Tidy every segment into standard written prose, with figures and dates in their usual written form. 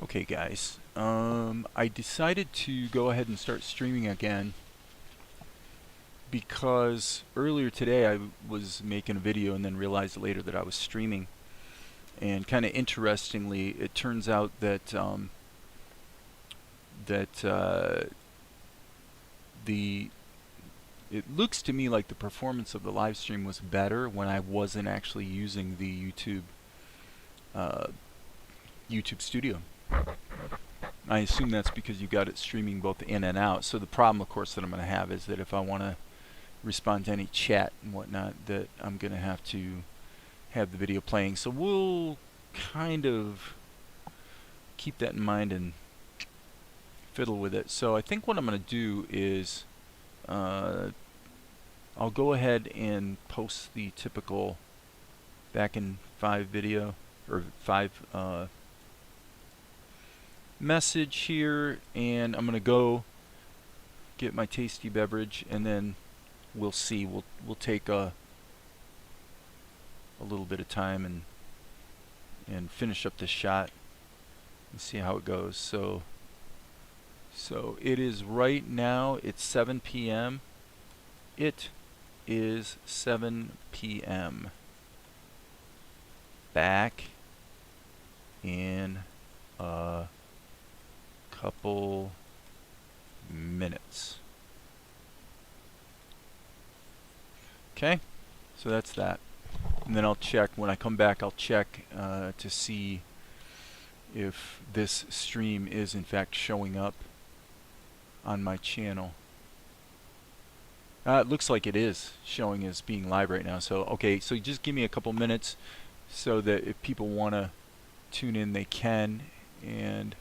Okay guys, I decided to go ahead and start streaming again because earlier today I was making a video and then realized later that I was streaming. And kind of interestingly, it turns out that the it looks to me like the performance of the live stream was better when I wasn't actually using the YouTube Studio. I assume that's because you got it streaming both in and out. So the problem, of course, that I'm going to have is that if I want to respond to any chat and whatnot, that I'm going to have to have the video playing. So we'll kind of keep that in mind and fiddle with it. So I think what I'm going to do is I'll go ahead and post the typical back in 5 video or 5 message here, and I'm gonna go get my tasty beverage, and then we'll see. We'll take a little bit of time and finish up this shot and see how it goes. So it is right now. It's 7 p.m. It is 7 p.m. Back in a couple minutes. Okay, so that's that. And then I'll check, when I come back, I'll check to see if this stream is in fact showing up on my channel. It looks like it is showing as being live right now. So okay, so just give me a couple minutes so that if people want to tune in, they can. And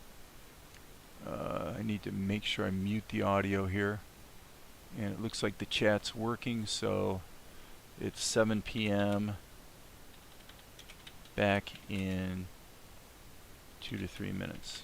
I need to make sure I mute the audio here. And it looks like the chat's working, so it's 7 p.m. back in 2 to 3 minutes.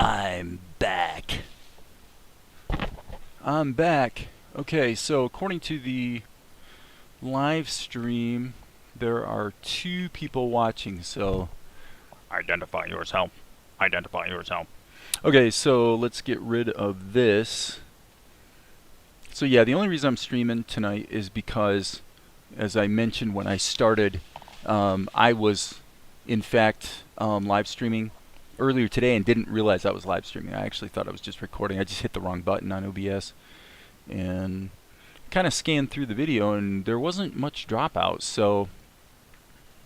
I'm back. I'm back. Okay, so according to the live stream, there are 2 people watching, so identify yourself. Identify yourself. Okay, so let's get rid of this. So yeah, the only reason I'm streaming tonight is because, as I mentioned when I started, I was in fact, live streaming earlier today and didn't realize I was live streaming. I actually thought I was just recording. I just hit the wrong button on OBS and kind of scanned through the video, and there wasn't much dropout, so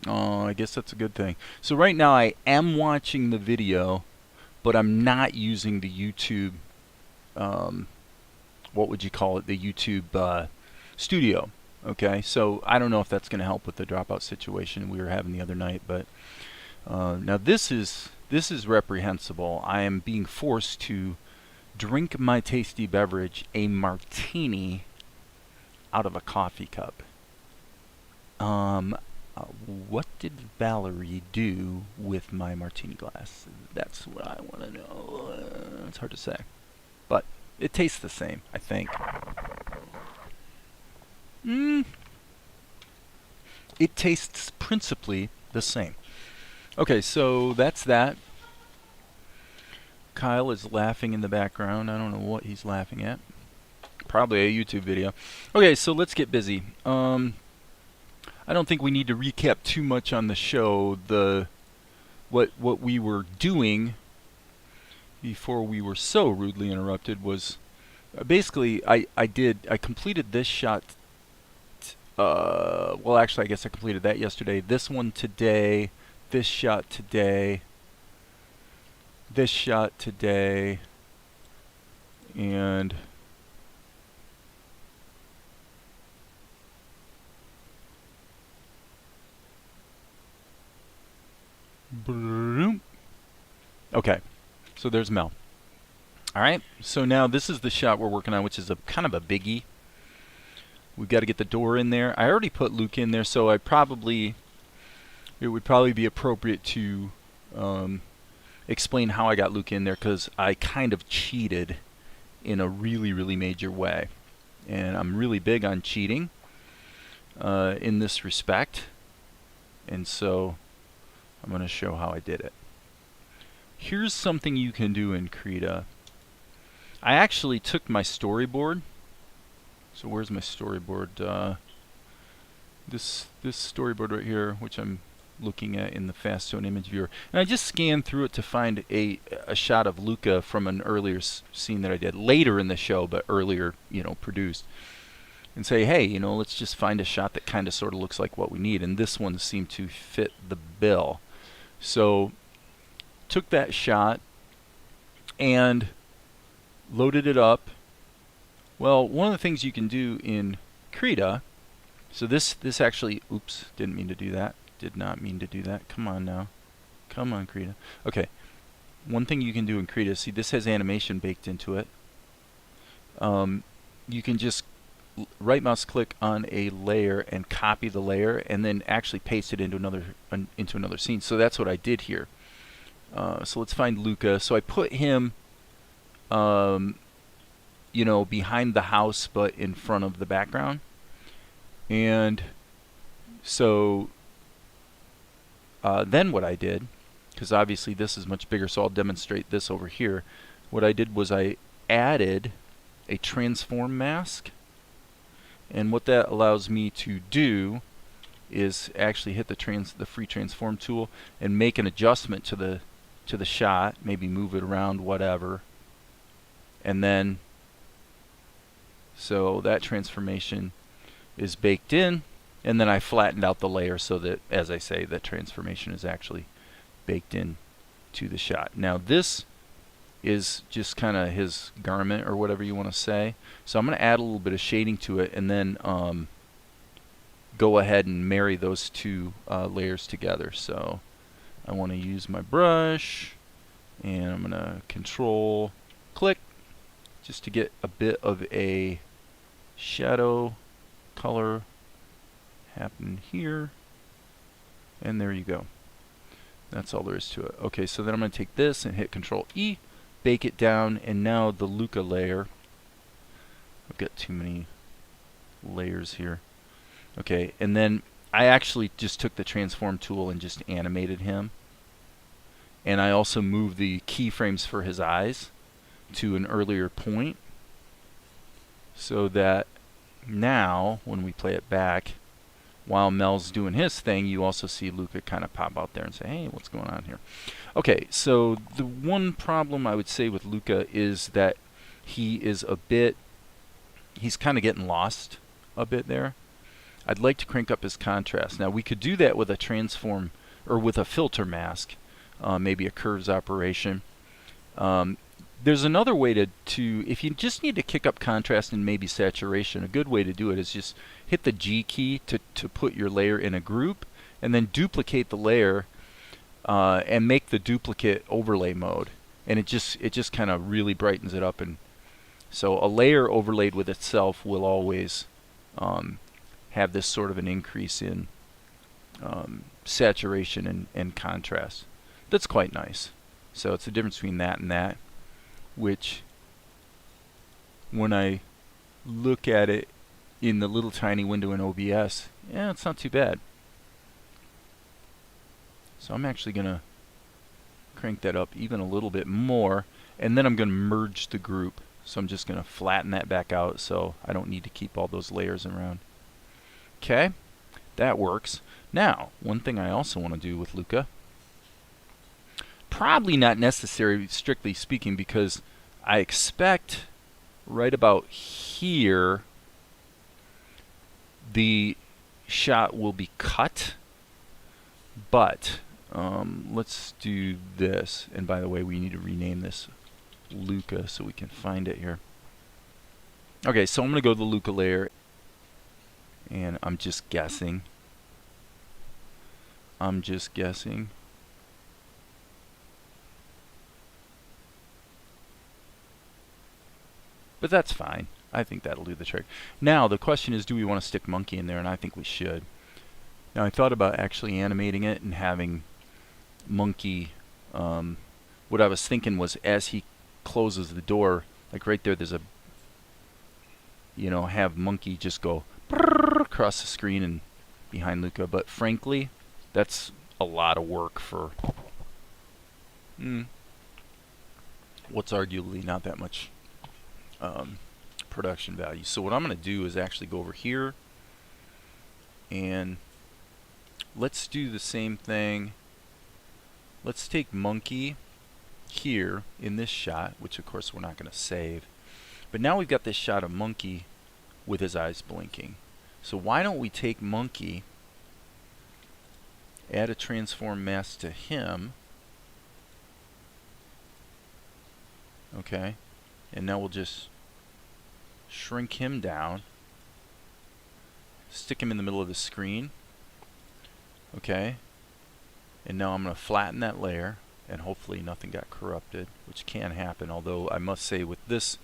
I guess that's a good thing. So right now I am watching the video, but I'm not using the YouTube, what would you call it, the YouTube studio. Okay, so I don't know if that's going to help with the dropout situation we were having the other night, but now this is reprehensible. I am being forced to drink my tasty beverage, a martini, out of a coffee cup. What did Valerie do with my martini glass? That's what I want to know. It's hard to say, but it tastes the same, I think. It tastes principally the same. Okay, so that's that. Kyle is laughing in the background. I don't know what he's laughing at. Probably a YouTube video. Okay, so let's get busy. I don't think we need to recap too much on the show. What we were doing before we were so rudely interrupted was basically I completed this shot. Well, actually, I guess I completed that yesterday. This one today. This shot today. This shot today. And okay, so there's Mel. Alright, so now this is the shot we're working on, which is a kind of a biggie. We've got to get the door in there. I already put Luke in there, so it would probably be appropriate to explain how I got Luke in there, because I kind of cheated in a really, really major way. And I'm really big on cheating in this respect. And so I'm going to show how I did it. Here's something you can do in Krita. I actually took my storyboard. So where's my storyboard? This storyboard right here, which I'm looking at in the fast zone image viewer, and I just scanned through it to find a shot of Luca from an earlier scene that I did later in the show, but earlier, produced, and say, hey, let's just find a shot that kind of sort of looks like what we need, and this one seemed to fit the bill. So took that shot and loaded it up. Well, one of the things you can do in Krita, so this actually, oops, didn't mean to do that. Did not mean to do that. Come on now. Come on, Krita. Okay. One thing you can do in Krita, see this has animation baked into it. You can just right mouse click on a layer and copy the layer and then actually paste it into another scene. So that's what I did here. So let's find Luca. So I put him behind the house but in front of the background. And so then what I did, because obviously this is much bigger, so I'll demonstrate this over here. What I did was I added a transform mask, and what that allows me to do is actually hit the free transform tool and make an adjustment to the shot, maybe move it around, whatever, and then so that transformation is baked in. And then I flattened out the layer so that, as I say, the transformation is actually baked in to the shot. Now this is just kind of his garment or whatever you want to say. So I'm going to add a little bit of shading to it and then go ahead and marry those two layers together. So I want to use my brush and I'm going to control click just to get a bit of a shadow color happen here, and there you go. That's all there is to it. Okay, so then I'm going to take this and hit Control E, bake it down, and now the Luca layer. I've got too many layers here. Okay, and then I actually just took the transform tool and just animated him, and I also moved the keyframes for his eyes to an earlier point so that now when we play it back, while Mel's doing his thing, you also see Luca kind of pop out there and say, hey, what's going on here? Okay, so the one problem I would say with Luca is that he's kind of getting lost a bit there. I'd like to crank up his contrast. Now, we could do that with a transform, or with a filter mask, maybe a curves operation. There's another way to, if you just need to kick up contrast and maybe saturation, a good way to do it is just hit the G key to put your layer in a group, and then duplicate the layer and make the duplicate overlay mode. And it just kind of really brightens it up. And so a layer overlaid with itself will always have this sort of an increase in saturation and contrast. That's quite nice. So it's the difference between that and that, which when I look at it in the little tiny window in OBS, yeah, it's not too bad. So I'm actually going to crank that up even a little bit more, and then I'm going to merge the group. So I'm just going to flatten that back out so I don't need to keep all those layers around. Okay, that works. Now, one thing I also want to do with Luca, probably not necessary strictly speaking, because I expect right about here the shot will be cut, but let's do this. And by the way, we need to rename this Luca so we can find it here. Okay, so I'm going to go to the Luca layer, and I'm just guessing. But that's fine. I think that'll do the trick. Now, the question is, do we want to stick Monkey in there? And I think we should. Now, I thought about actually animating it and having Monkey, what I was thinking was as he closes the door, like right there, there's a, have Monkey just go across the screen and behind Luca. But frankly, that's a lot of work for what's arguably not that much production value. So what I'm going to do is actually go over here, and let's do the same thing. Let's take Monkey here in this shot, which of course we're not going to save. But now we've got this shot of Monkey with his eyes blinking. So why don't we take Monkey, add a transform mask to him, okay, and now we'll just shrink him down, stick him in the middle of the screen, okay, and now I'm going to flatten that layer, and hopefully nothing got corrupted, which can happen, although I must say with this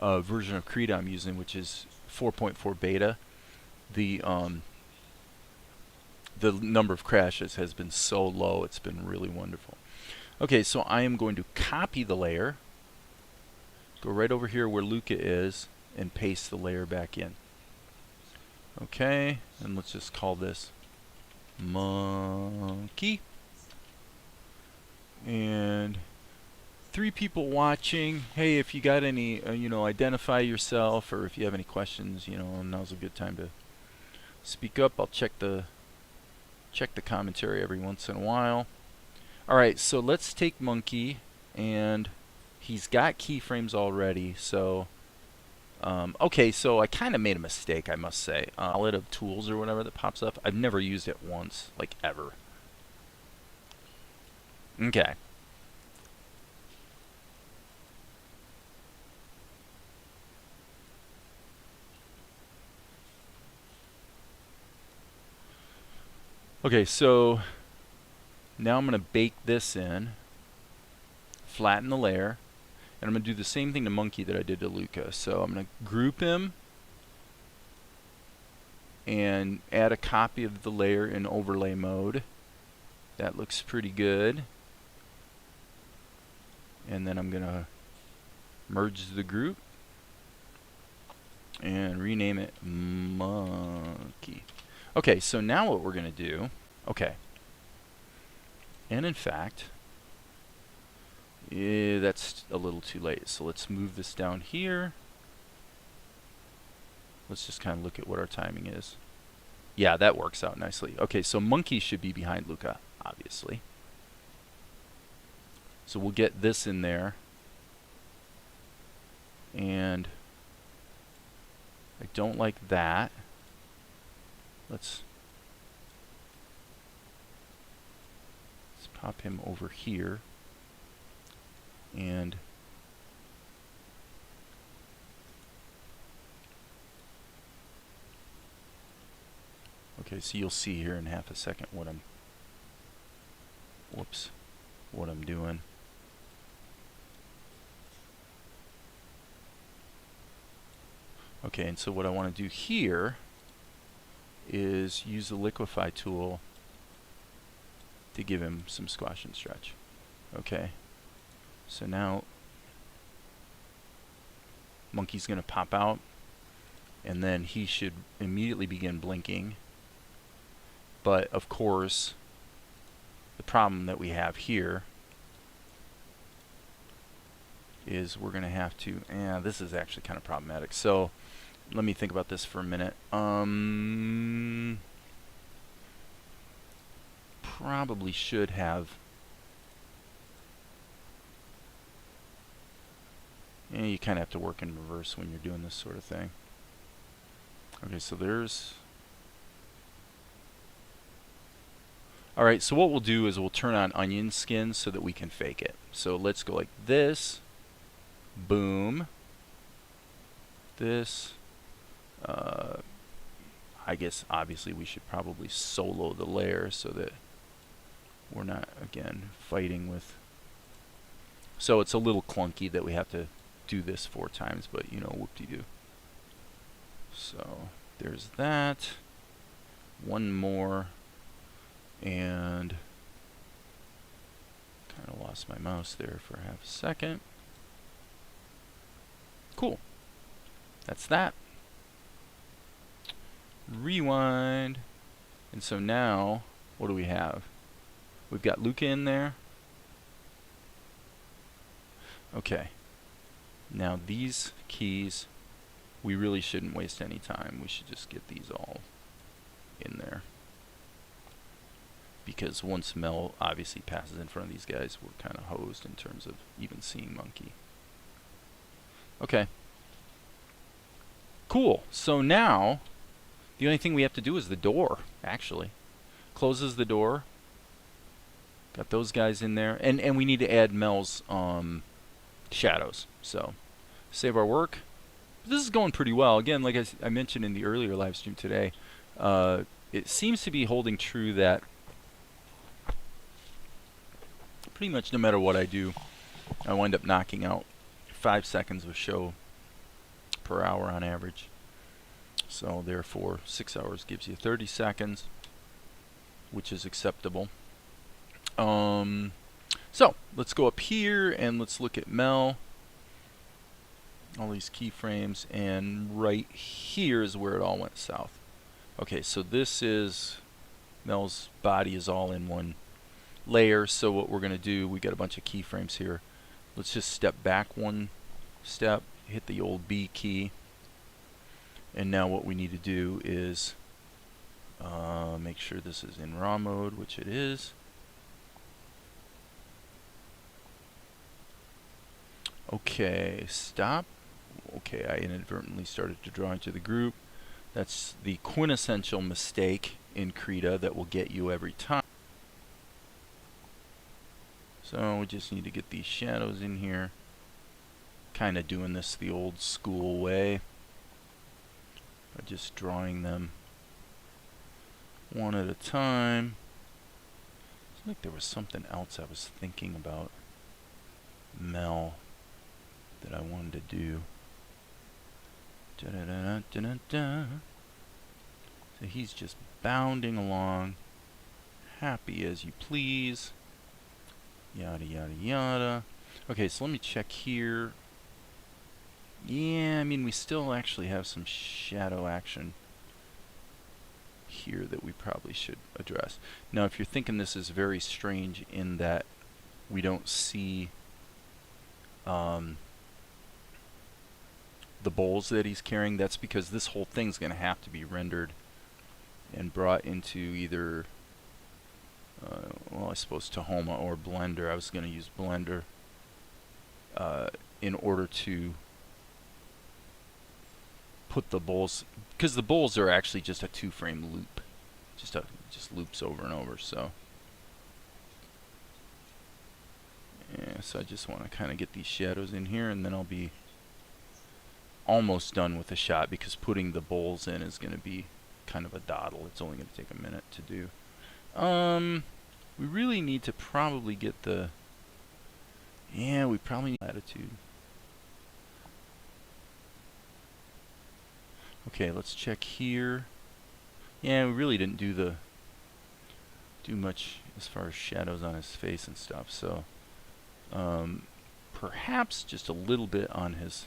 version of Krita I'm using, which is 4.4 beta, the number of crashes has been so low, it's been really wonderful. Okay, so I am going to copy the layer, go right over here where Luca is, and paste the layer back in. Okay, and let's just call this Monkey. And 3 people watching. Hey, if you got any, identify yourself, or if you have any questions, now's a good time to speak up. I'll check the commentary every once in a while. Alright, so let's take Monkey, and he's got keyframes already, so okay, so I kind of made a mistake, I must say. Palette of tools or whatever that pops up, I've never used it once, like ever. Okay. Okay, so now I'm going to bake this in, flatten the layer, and I'm going to do the same thing to Monkey that I did to Luca. So I'm going to group him and add a copy of the layer in overlay mode. That looks pretty good. And then I'm going to merge the group and rename it Monkey. Okay, so now what we're going to do, okay, and in fact, that's a little too late, so let's move this down here. Let's just kind of look at what our timing is. Yeah, that works out nicely. Okay, so monkey should be behind Luca, obviously. So we'll get this in there. And I don't like that. Let's pop him over here. And okay, so you'll see here in half a second what I'm doing. Okay, and so what I want to do here is use the liquefy tool to give him some squash and stretch. Okay, so now monkey's going to pop out, and then he should immediately begin blinking. But of course, the problem that we have here is we're going to have to, this is actually kind of problematic. So let me think about this for a minute. Probably should have, you kind of have to work in reverse when you're doing this sort of thing. Okay, so there's, alright, so what we'll do is we'll turn on onion skin so that we can fake it. So let's go like this, boom, this, I guess obviously we should probably solo the layer so that we're not, again, fighting with, so it's a little clunky that we have to do this 4 times, but you know, whoop-de-doo. So there's that, one more, and kind of lost my mouse there for half a second. Cool, that's that. Rewind, and so now what do we have? We've got Luca in there. Okay, now these keys, we really shouldn't waste any time. We should just get these all in there, because once Mel obviously passes in front of these guys, we're kind of hosed in terms of even seeing monkey. Okay, cool. So now the only thing we have to do is the door, actually. Closes the door. Got those guys in there. And we need to add Mel's shadows. So save our work. This is going pretty well. Again, like I mentioned in the earlier live stream today, it seems to be holding true that pretty much no matter what I do, I wind up knocking out 5 seconds of show per hour on average. So therefore 6 hours gives you 30 seconds, which is acceptable. So let's go up here and let's look at Mel, all these keyframes, and right here is where it all went south. Okay, so this is Mel's body is all in one layer. So what we're going to do, we got a bunch of keyframes here. Let's just step back one step, hit the old B key. And now what we need to do is make sure this is in raw mode, which it is. Okay, stop. Okay, I inadvertently started to draw into the group. That's the quintessential mistake in Krita that will get you every time. So we just need to get these shadows in here. Kind of doing this the old school way. By just drawing them one at a time. It's like there was something else I was thinking about Mel that I wanted to do. So he's just bounding along, happy as you please. Yada yada yada. Okay, so let me check here. Yeah, I mean, we still actually have some shadow action here that we probably should address. Now, if you're thinking this is very strange in that we don't see the bowls that he's carrying, that's because this whole thing's going to have to be rendered and brought into either, well, I suppose Tahoma or Blender. I was going to use Blender in order to put the bowls, because the bowls are actually just a 2-frame loop, just loops over and over. So yeah, so I just want to kind of get these shadows in here, and then I'll be almost done with the shot, because putting the bowls in is going to be kind of a doddle. It's only going to take a minute to do. We really need to probably get the, yeah, we probably need latitude. Okay, let's check here. Yeah, we really didn't do much as far as shadows on his face and stuff, so perhaps just a little bit on his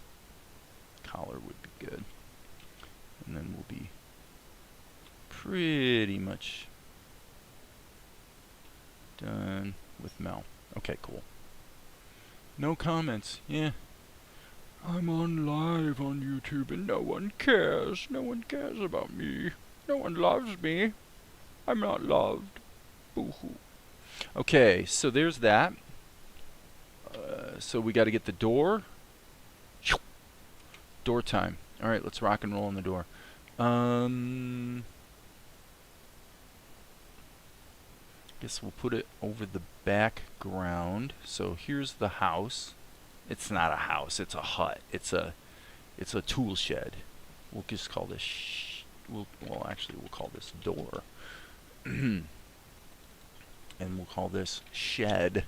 collar would be good, and then we'll be pretty much done with Mel. Okay, cool. No comments. Yeah. I'm on live on YouTube and no one cares. No one cares about me. No one loves me. I'm not loved. Boo-hoo. Okay, so there's that. So we got to get the door. Door time. All right, let's rock and roll on the door. Guess we'll put it over the background. So here's the house. It's not a house, it's a hut. It's a tool shed. We'll just call this we'll call this door. And we'll call this shed.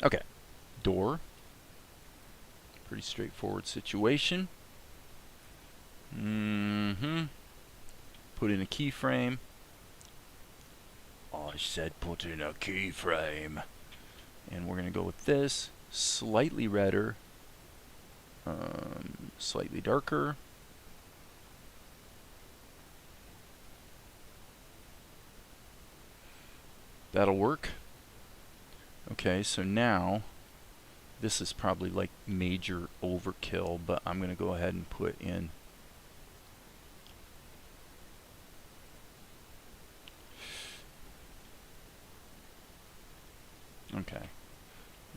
Okay. Door. Pretty straightforward situation. Put in a keyframe. I said put in a keyframe. And we're going to go with this. Slightly redder, slightly darker. That'll work. Okay, so now this is probably like major overkill, but I'm going to go ahead and put in okay.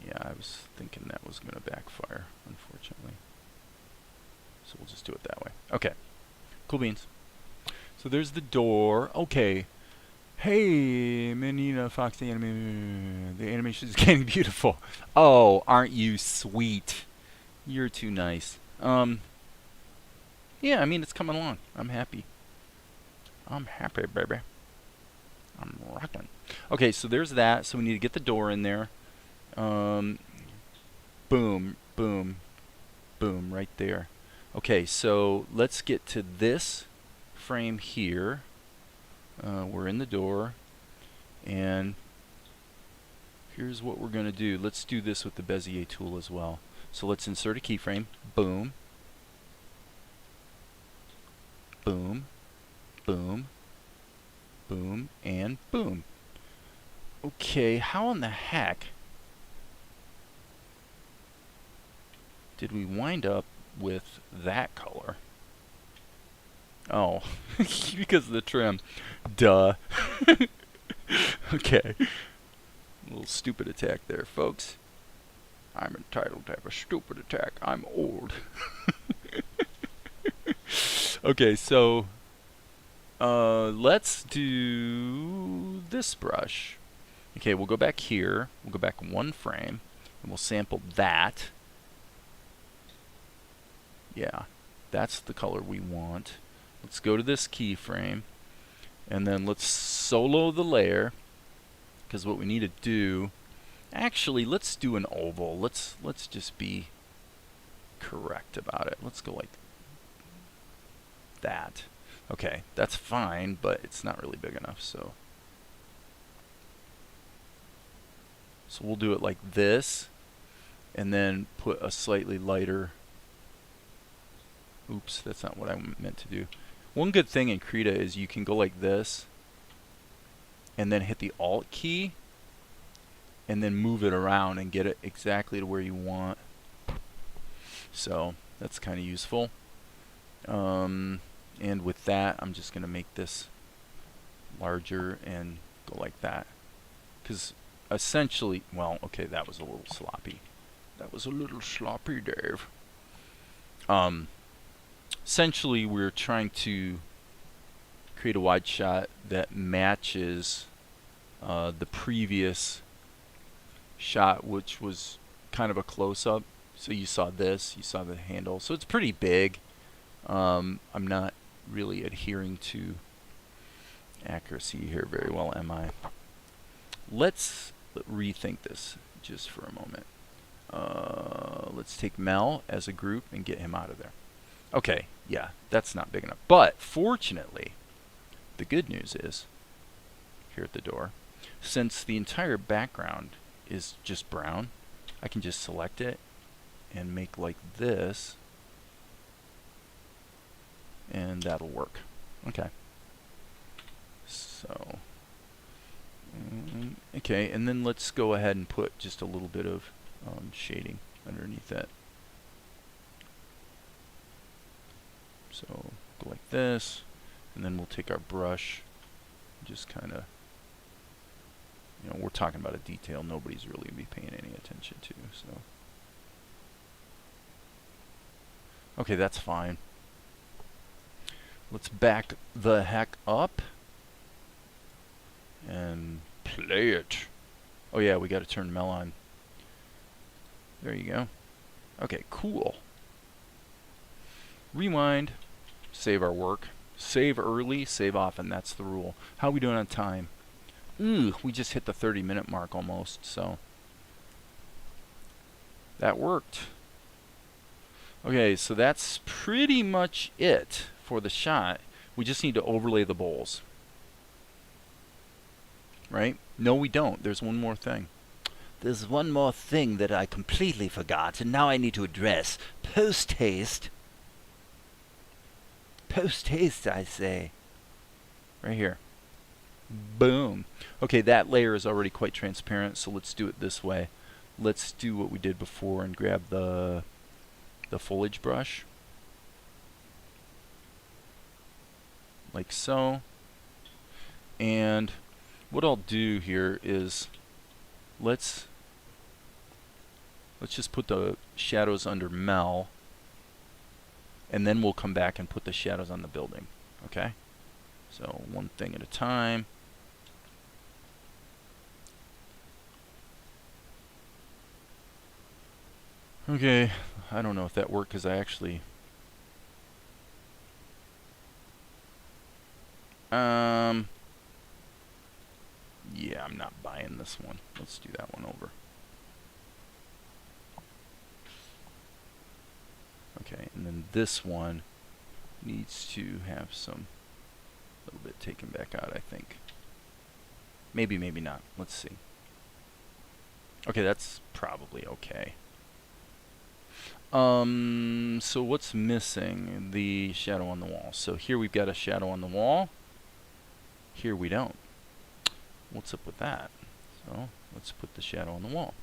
Yeah, I was thinking that was going to backfire, unfortunately. So we'll just do it that way. Okay. Cool beans. So there's the door. Okay. Hey, Menina Fox, the animation is getting beautiful. Oh, aren't you sweet? You're too nice. Yeah, I mean, it's coming along. I'm happy. I'm happy, baby. I'm rocking. Okay, so there's that. So we need to get the door in there. Boom, boom, boom, right there. Okay, so let's get to this frame here. We're in the door, and here's what we're going to do. Let's do this with the Bezier tool as well. So let's insert a keyframe. Boom, boom, boom, boom, and boom. Okay, how in the heck did we wind up with that color? Oh, because of the trim. Duh. Okay. A little stupid attack there, folks. I'm entitled to have a stupid attack. I'm old. Okay, so let's do this brush. Okay, we'll go back here. We'll go back one frame, and we'll sample that. Yeah, that's the color we want. Let's go to this keyframe, and then let's solo the layer, because what we need to do, actually, let's do an oval. Let's just be correct about it. Let's go like that. Okay, that's fine, but it's not really big enough, so we'll do it like this, and then put a slightly lighter. Oops, that's not what I meant to do. One good thing in Krita is you can go like this, and then hit the Alt key, and then move it around and get it exactly to where you want. So that's kind of useful. And with that, I'm just going to make this larger and go like that. Because essentially, well, okay, that was a little sloppy. That was a little sloppy, Dave. Essentially, we're trying to create a wide shot that matches the previous shot, which was kind of a close-up. So you saw this, you saw the handle. So it's pretty big. I'm not really adhering to accuracy here very well, am I? Let's rethink this just for a moment. Let's take Mel as a group and get him out of there. Okay, yeah, that's not big enough. But fortunately, the good news is, here at the door, since the entire background is just brown, I can just select it and make like this, and that'll work. Okay. So, okay, and then let's go ahead and put just a little bit of shading underneath that. So, go like this, and then we'll take our brush, just kind of, you know, we're talking about a detail nobody's really going to be paying any attention to, so. Okay, that's fine. Let's back the heck up and play it. Oh yeah, we got to turn Mel on. There you go. Okay, cool. Rewind, save our work. Save early, save often, that's the rule. How are we doing on time? Ooh, we just hit the 30-minute mark almost, so that worked. Okay, so that's pretty much it for the shot. We just need to overlay the bowls. Right? No, we don't. There's one more thing. There's one more thing that I completely forgot, and now I need to address. Post-haste. Post-haste, I say. Right here. Boom. Okay, that layer is already quite transparent, so let's do it this way. Let's do what we did before and grab the foliage brush. Like so. And what I'll do here is let's just put the shadows under Mel, and then we'll come back and put the shadows on the building. Okay? So one thing at a time. Okay, I don't know if that worked because I actually yeah, I'm not buying this one. Let's do that one over. Okay, and then this one needs to have some little bit taken back out, I think. Maybe, maybe not. Let's see. Okay, that's probably okay. So what's missing? The shadow on the wall. So here we've got a shadow on the wall. Here we don't. What's up with that? So let's put the shadow on the wall.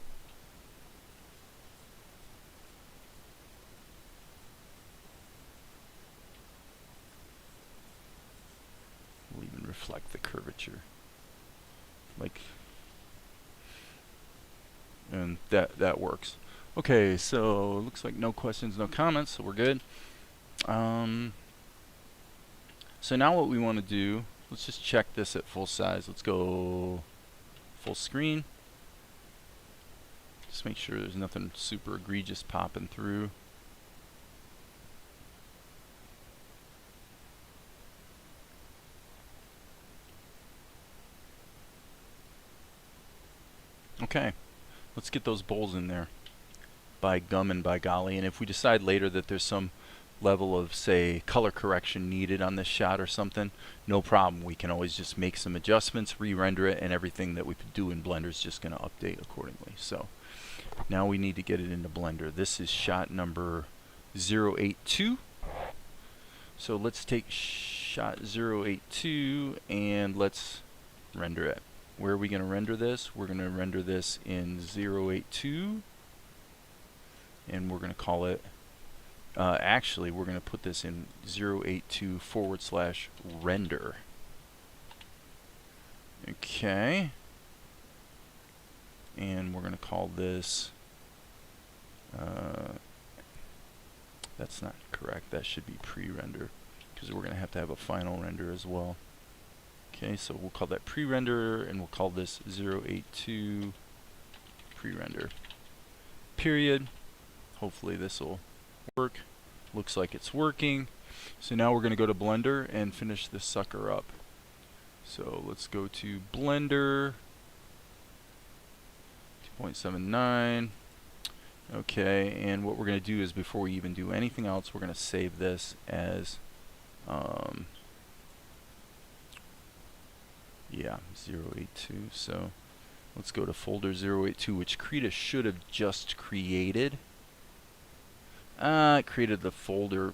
We'll even reflect the curvature. Like, and that works. Okay, so looks like no questions, no comments, so we're good. So now what we want to do, let's just check this at full size. Let's go full screen. Just make sure there's nothing super egregious popping through. Okay, let's get those bowls in there. By gum and by golly, and if we decide later that there's some level of, say, color correction needed on this shot or something, no problem. We can always just make some adjustments, re-render it, and everything that we do in Blender is just going to update accordingly. So now we need to get it into Blender. This is shot number 082. So let's take shot 082 and let's render it. Where are we going to render this? We're going to render this in 082. And we're going to call it actually, we're going to put this in 082/render. Okay. And we're going to call this, that's not correct, that should be pre-render, because we're going to have a final render as well. Okay, so we'll call that pre-render, and we'll call this 082 pre-render. Period. Hopefully this will work. Looks like it's working. So now we're going to go to Blender and finish this sucker up. So let's go to Blender 2.79. Okay, and what we're going to do is, before we even do anything else, we're going to save this as 082. So let's go to folder 082, which Krita should have just created. It created the folder.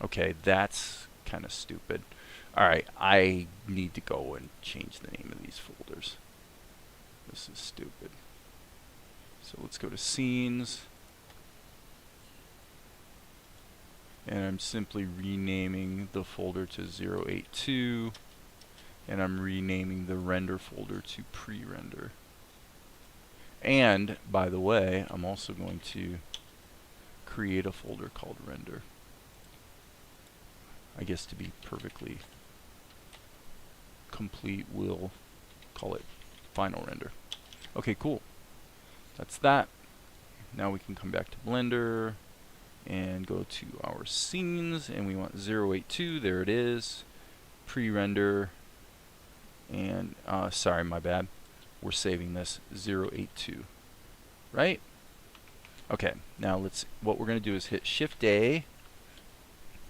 Okay, that's kind of stupid. Alright, I need to go and change the name of these folders. This is stupid. So let's go to scenes. And I'm simply renaming the folder to 082. And I'm renaming the render folder to pre-render. And, by the way, I'm also going to create a folder called render. I guess to be perfectly complete, we'll call it final render. Okay, cool. That's that. Now we can come back to Blender and go to our scenes, and we want 082. There it is. Pre-render. And, sorry, my bad. We're saving this 082. Right? Okay, now what we're going to do is hit Shift-A.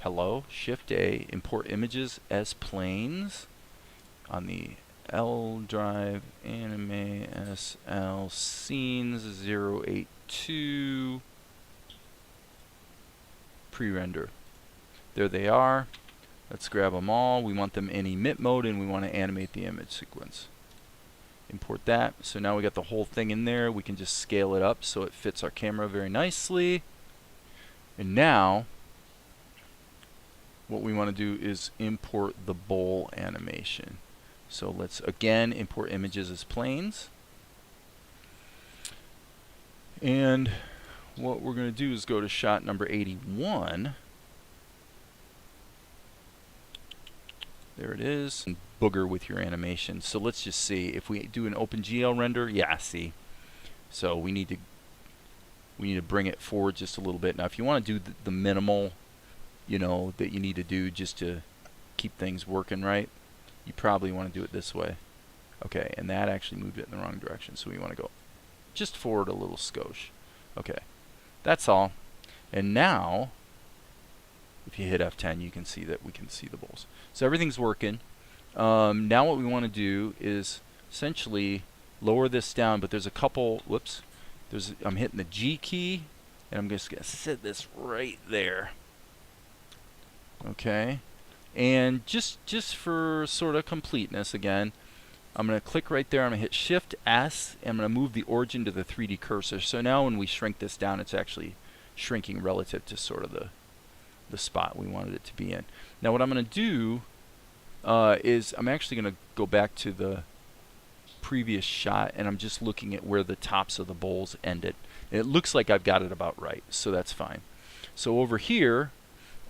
Hello, Shift-A, import images as planes on the L drive, anime SL scenes 082 pre-render. There they are. Let's grab them all. We want them in emit mode, and we want to animate the image sequence. Import that. So now we got the whole thing in there. We can just scale it up so it fits our camera very nicely. And now what we want to do is import the bowl animation. So let's again import images as planes. And what we're going to do is go to shot number 81. There it is. And booger with your animation. So let's just see if we do an OpenGL render. Yeah, see. So we need to bring it forward just a little bit. Now, if you want to do the minimal, that you need to do just to keep things working right, you probably want to do it this way. Okay, and that actually moved it in the wrong direction, so we want to go just forward a little skosh. Okay, that's all. And now, if you hit F10, you can see that we can see the bowls. So everything's working. Now what we want to do is essentially lower this down, but there's a couple, whoops, I'm hitting the G key, and I'm just going to set this right there. Okay, and just for sort of completeness again, I'm going to click right there. I'm going to hit Shift S, and I'm going to move the origin to the 3D cursor. So now when we shrink this down, it's actually shrinking relative to sort of the spot we wanted it to be in. Now what I'm going to do is I'm actually going to go back to the previous shot, and I'm just looking at where the tops of the bowls ended. And it looks like I've got it about right, so that's fine. So over here,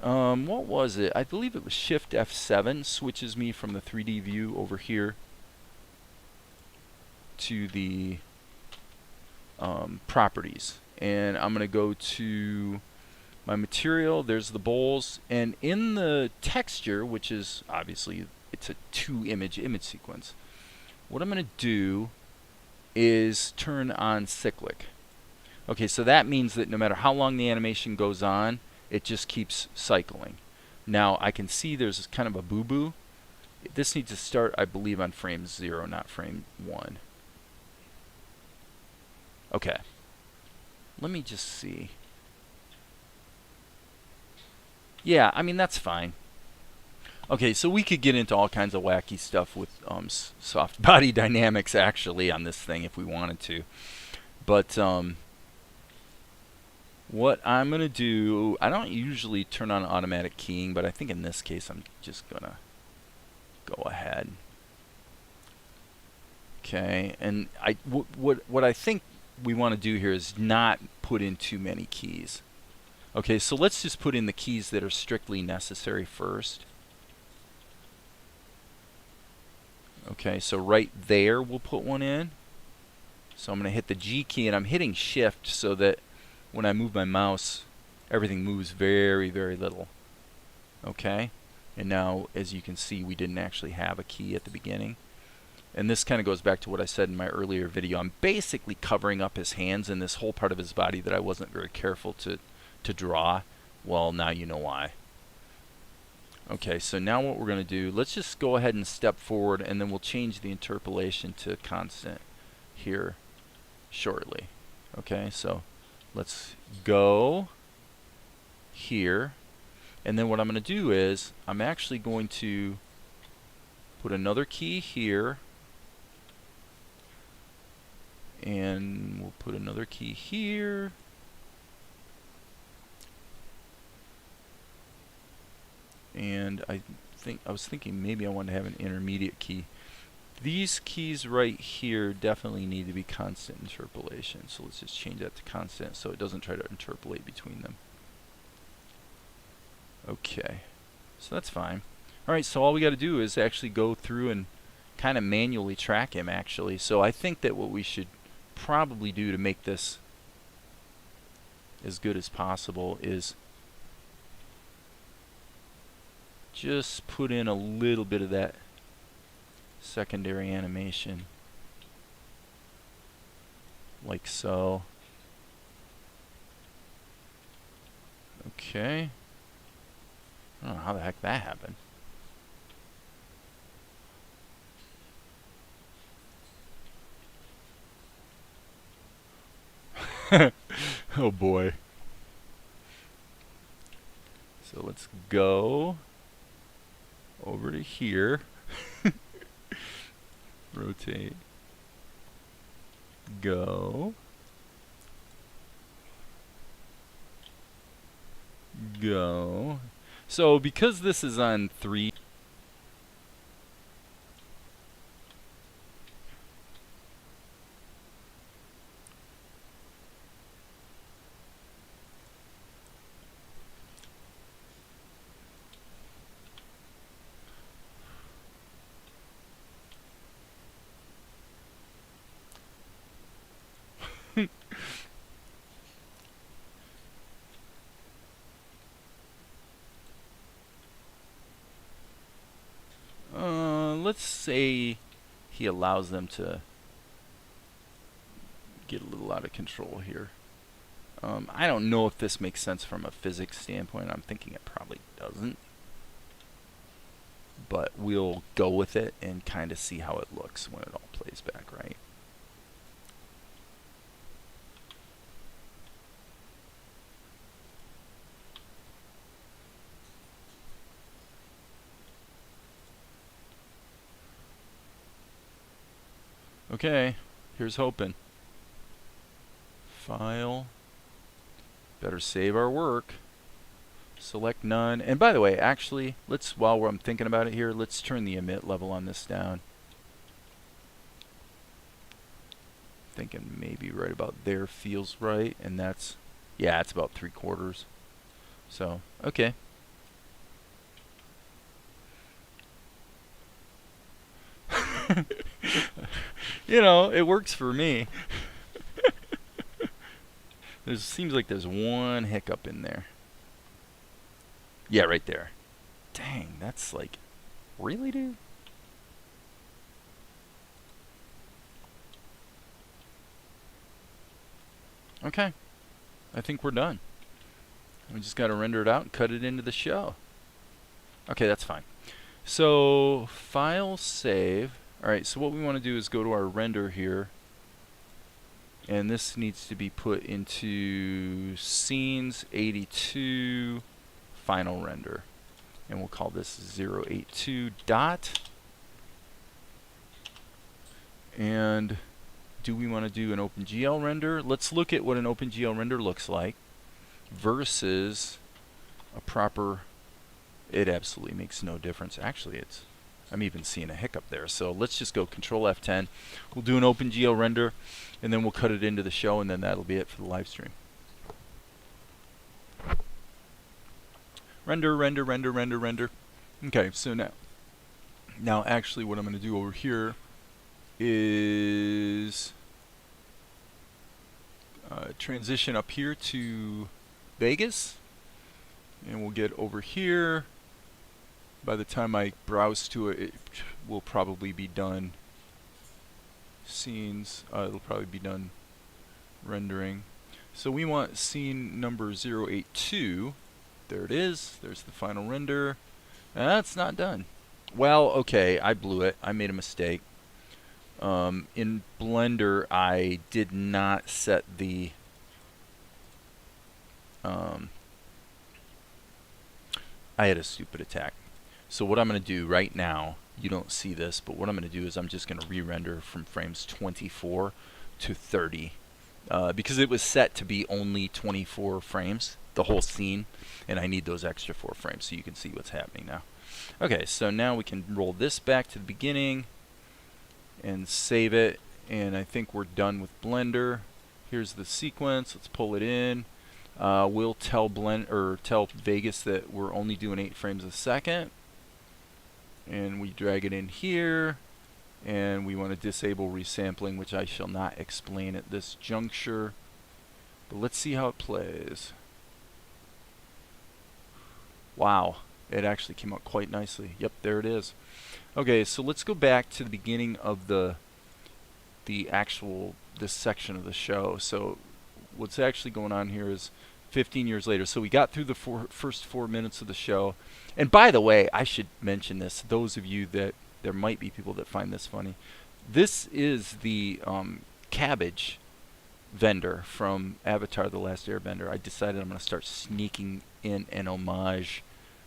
what was it? I believe it was Shift F7 switches me from the 3D view over here to the properties. And I'm going to go to my material. There's the bowls. And in the texture, which is obviously it's a 2-image sequence, what I'm going to do is turn on cyclic. Okay, so that means that no matter how long the animation goes on, it just keeps cycling. Now I can see there's kind of a boo-boo. This needs to start, I believe, on frame 0, not frame 1. Okay. Let me just see. Yeah, I mean, that's fine. Okay, so we could get into all kinds of wacky stuff with soft body dynamics actually on this thing if we wanted to. But what I'm going to do, I don't usually turn on automatic keying, but I think in this case I'm just going to go ahead. Okay, and what I think we want to do here is not put in too many keys. Okay, so let's just put in the keys that are strictly necessary first. Okay, so right there we'll put one in. So I'm going to hit the G key, and I'm hitting shift so that when I move my mouse, everything moves very, very little. Okay, and now as you can see, we didn't actually have a key at the beginning. And this kind of goes back to what I said in my earlier video. I'm basically covering up his hands and this whole part of his body that I wasn't very careful to draw. Well, now you know why. Okay, so now what we're going to do, let's just go ahead and step forward, and then we'll change the interpolation to constant here shortly. Okay, so let's go here, and then what I'm going to do is I'm actually going to put another key here, and we'll put another key here. And I was thinking maybe I want to have an intermediate key. These keys right here definitely need to be constant interpolation. So let's just change that to constant so it doesn't try to interpolate between them. Okay, so that's fine. Alright, so all we got to do is actually go through and kind of manually track him actually. So I think that what we should probably do to make this as good as possible is just put in a little bit of that secondary animation, like so. Okay. I don't know how the heck that happened. Oh boy. So let's go over to here. Rotate. Go. Go. So because this is on 3, let's say he allows them to get a little out of control here. I don't know if this makes sense from a physics standpoint. I'm thinking it probably doesn't. But we'll go with it and kind of see how it looks when it all plays back, right? Okay, here's hoping. File. Better save our work. Select none. And by the way, actually, let's, while I'm thinking about it here, let's turn the emit level on this down. Thinking maybe right about there feels right, and that's, yeah, it's about 3/4. So, okay. You know, it works for me. There seems like there's one hiccup in there. Yeah, right there. Dang, that's like, really, dude? Okay, I think we're done. We just got to render it out and cut it into the show. Okay, that's fine. So, file, save. Alright, so what we want to do is go to our render here. And this needs to be put into scenes 82 final render. And we'll call this 082 dot. And do we want to do an OpenGL render? Let's look at what an OpenGL render looks like. versus a proper, it absolutely makes no difference. Actually, I'm even seeing a hiccup there. So let's just go Control F10. We'll do an OpenGL render, and then we'll cut it into the show, and then that'll be it for the live stream. Render, render, render, render, render. Okay, so now actually what I'm going to do over here is transition up here to Vegas, and we'll get over here. By the time I browse to it, it will probably be done. Scenes, it'll probably be done rendering. So we want scene number 082. There it is. There's the final render. That's not done. Well, okay, I blew it. I made a mistake. In Blender, I did not set the I had a stupid attack. So what I'm going to do right now, you don't see this, but what I'm going to do is I'm just going to re-render from frames 24 to 30. Because it was set to be only 24 frames, the whole scene, and I need those extra 4 frames so you can see what's happening now. Okay, so now we can roll this back to the beginning and save it, and I think we're done with Blender. Here's the sequence. Let's pull it in. We'll tell tell Vegas that we're only doing 8 frames a second, and we drag it in here, and we want to disable resampling, which I shall not explain at this juncture. But let's see how it plays. Wow, it actually came out quite nicely. Yep, there it is. Okay, so let's go back to the beginning of this section of the show. So what's actually going on here is 15 years later. So we got through the first 4 minutes of the show. And by the way, I should mention this, those of you that, there might be people that find this funny. This is the cabbage vendor from Avatar: The Last Airbender. I decided I'm going to start sneaking in an homage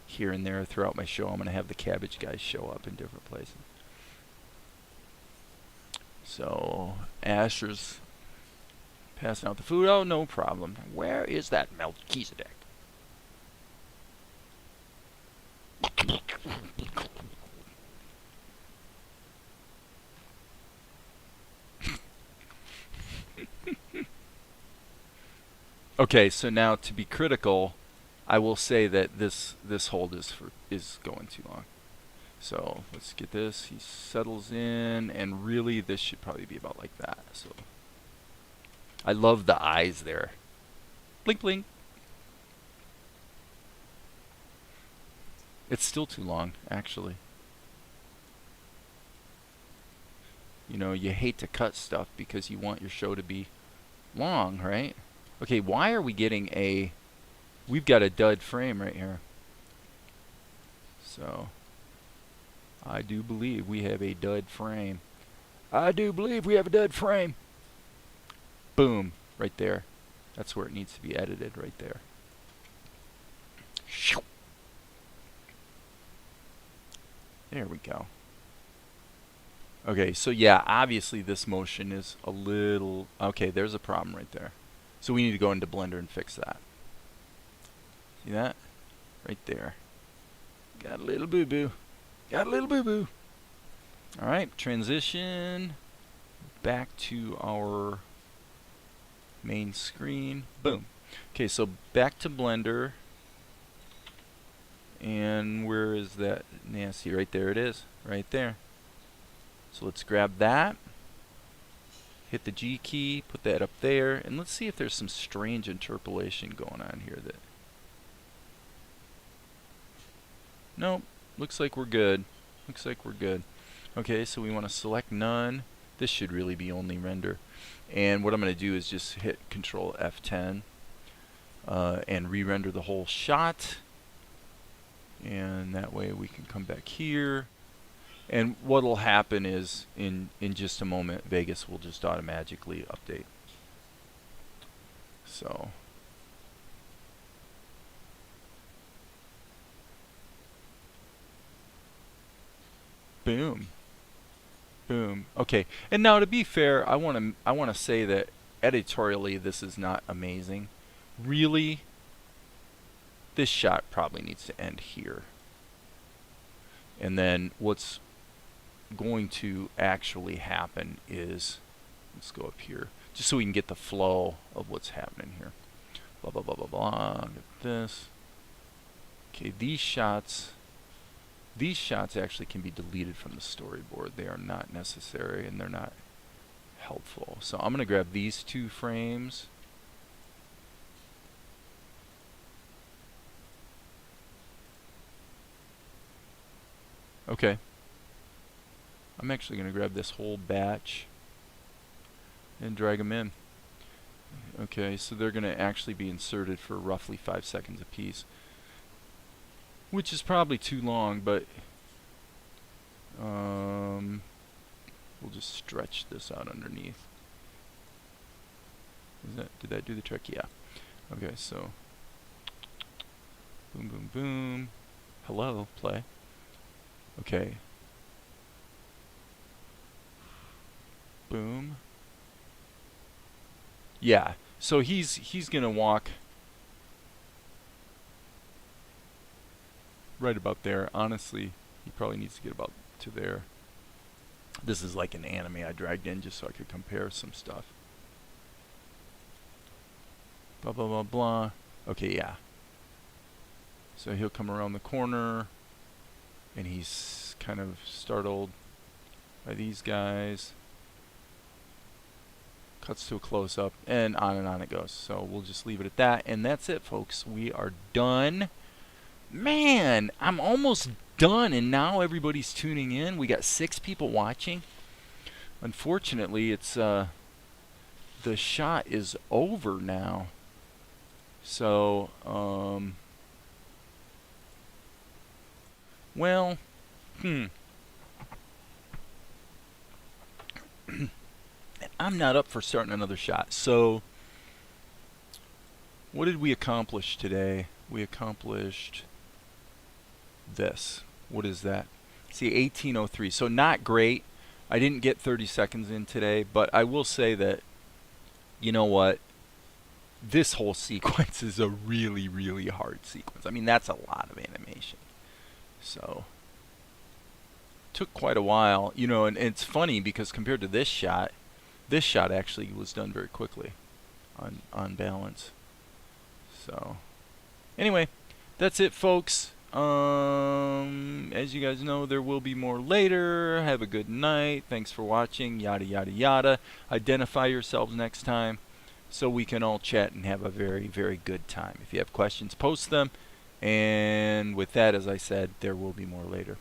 here and there throughout my show. I'm going to have the cabbage guys show up in different places. So Asher's passing out the food. Oh, no problem. Where is that Melchizedek? Okay, so now to be critical, I will say that this hold is going too long. So let's get this. He settles in, and really this should probably be about like that. So I love the eyes there. Blink, blink. It's still too long, actually. You know, you hate to cut stuff because you want your show to be long, right? Okay, why are we getting we've got a dud frame right here. So I do believe we have a dud frame. I do believe we have a dud frame. Boom, right there. That's where it needs to be edited, right there. There we go. Okay, so yeah, obviously this motion is a little... Okay, there's a problem right there. So we need to go into Blender and fix that. See that? Right there. Got a little boo-boo. Got a little boo-boo. Alright, transition back to our main screen. Boom. Okay, so back to Blender. And where is that nasty? Right there it is. Right there. So let's grab that. Hit the G key, put that up there, and let's see if there's some strange interpolation going on here that... Nope, looks like we're good. Looks like we're good. Okay, so we want to select none. This should really be only render. And what I'm going to do is just hit Control F10 and re-render the whole shot. And that way we can come back here. And what will happen is, in just a moment, Vegas will just automatically update. So, boom, boom. Okay, and now to be fair, I want to say that editorially this is not amazing. Really, this shot probably needs to end here. And then what's going to actually happen is, let's go up here, just so we can get the flow of what's happening here. Blah, blah, blah, blah, blah. Get this. Okay, these shots actually can be deleted from the storyboard. They are not necessary and they're not helpful. So I'm going to grab these 2 frames. Okay. I'm actually going to grab this whole batch and drag them in. Okay, so they're going to actually be inserted for roughly 5 seconds apiece, which is probably too long, but we'll just stretch this out underneath. Did that do the trick? Yeah. Okay, so boom, boom, boom. Hello, play. Okay. Boom. Yeah. So he's gonna walk right about there. Honestly, he probably needs to get about to there. This is like an anime I dragged in just so I could compare some stuff. Blah blah blah blah. Okay, yeah. So he'll come around the corner and he's kind of startled by these guys. Cuts to a close-up, and on it goes. So we'll just leave it at that, and that's it, folks. We are done. Man, I'm almost done, and now everybody's tuning in. We got 6 people watching. Unfortunately, it's the shot is over now. So, well, I'm not up for starting another shot. So, what did we accomplish today? We accomplished this. What is that? See, 1803. So not great. I didn't get 30 seconds in today, but I will say that, you know what? This whole sequence is a really, really hard sequence. I mean, that's a lot of animation. So, took quite a while. You know, and it's funny because compared to this shot actually was done very quickly on balance. So anyway, that's it, folks. As you guys know, there will be more later. Have a good night. Thanks for watching. Yada yada yada. Identify yourselves next time so we can all chat and have a very, very good time. If you have questions, post them. And with that, as I said, there will be more later.